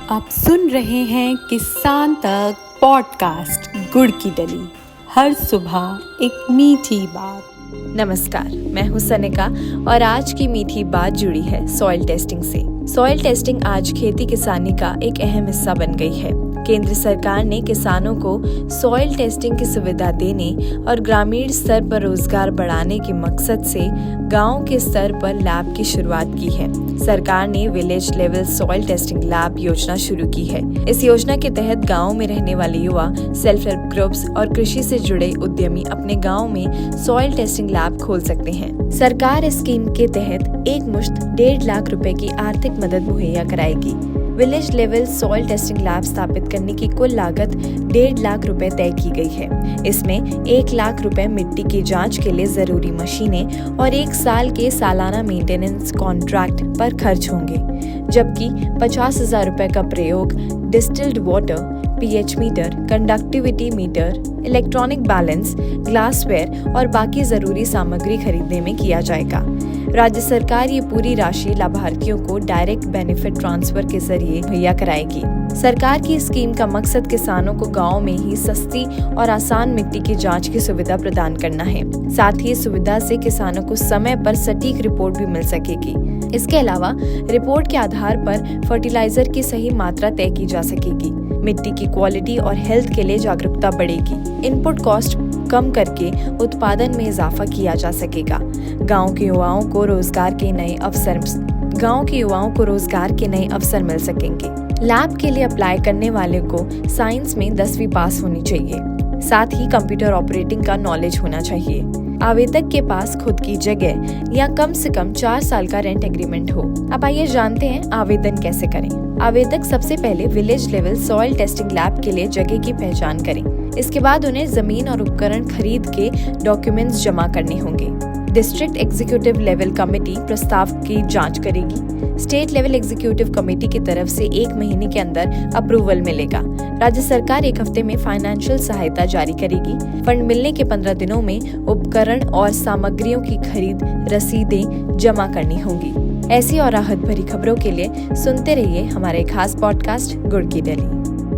आप सुन रहे हैं किसान तक पॉडकास्ट गुड़ की डली। हर सुबह एक मीठी बात। नमस्कार, मैं हूं सनिका और आज की मीठी बात जुड़ी है सॉइल टेस्टिंग से। सॉइल टेस्टिंग आज खेती किसानी का एक अहम हिस्सा बन गई है। केंद्र सरकार ने किसानों को सॉइल टेस्टिंग की सुविधा देने और ग्रामीण स्तर पर रोजगार बढ़ाने के मकसद से गांव के स्तर पर लैब की शुरुआत की है। सरकार ने village level soil testing lab योजना शुरू की है। इस योजना के तहत गांव में रहने वाले युवा, सेल्फ हेल्प ग्रुप्स और कृषि से जुड़े उद्यमी अपने गांव में सॉइल टेस्टिंग लैब खोल सकते हैं। सरकार इस स्कीम के तहत एक मुश्त 1.5 लाख रुपए की आर्थिक मदद मुहैया कराएगी। Village level soil testing lab स्थापित करने की कुल लागत 1.5 लाख रुपए तय की गई है। इसमें 1 लाख रुपए मिट्टी की जांच के लिए जरूरी मशीनें और 1 साल के सालाना मेंटेनेंस कॉन्ट्रैक्ट पर खर्च होंगे, जबकि 50,000 रुपए का प्रयोग distilled water, pH meter, conductivity meter, electronic balance, glassware और बाकी जरूरी सामग्री खरीदने में किया जाएगा। राज्य सरकार ये पूरी राशि लाभार्थियों को डायरेक्ट बेनिफिट ट्रांसफर के जरिए मुहैया कराएगी। सरकार की स्कीम का मकसद किसानों को गांव में ही सस्ती और आसान मिट्टी की जांच की सुविधा प्रदान करना है। साथ ही इस सुविधा से किसानों को समय पर सटीक रिपोर्ट भी मिल सकेगी। इसके अलावा रिपोर्ट के आधार पर फर्टिलाइजर की सही मात्रा तय की जा सकेगी। मिट्टी की क्वालिटी और हेल्थ के लिए जागरूकता बढ़ेगी। इनपुट कॉस्ट कम करके उत्पादन में इजाफा किया जा सकेगा। गांव के युवाओं को रोजगार के नए अवसर मिल सकेंगे। लैब के लिए अप्लाई करने वाले को साइंस में 10वीं पास होनी चाहिए। साथ ही कंप्यूटर ऑपरेटिंग का नॉलेज होना चाहिए। आवेदक के पास खुद की जगह या कम से कम 4 साल का रेंट एग्रीमेंट हो। अब आइए जानते हैं आवेदन कैसे करें। आवेदक सबसे पहले village level soil testing lab के लिए जगह की पहचान करें। इसके बाद उन्हें जमीन और उपकरण खरीद के डॉक्यूमेंट्स जमा करने होंगे। डिस्ट्रिक्ट एग्जीक्यूटिव लेवल कमेटी प्रस्ताव की जांच करेगी। स्टेट लेवल एग्जीक्यूटिव कमेटी की तरफ से 1 महीने के अंदर अप्रूवल मिलेगा। राज्य सरकार 1 हफ्ते में फाइनेंशियल सहायता जारी करेगी। फंड मिलने के 15 दिनों में उपकरण और सामग्रियों की खरीद रसीदें जमा करनी होंगी। ऐसी और राहत भरी खबरों के लिए सुनते रहिए हमारे खास पॉडकास्ट गुड़ की डली।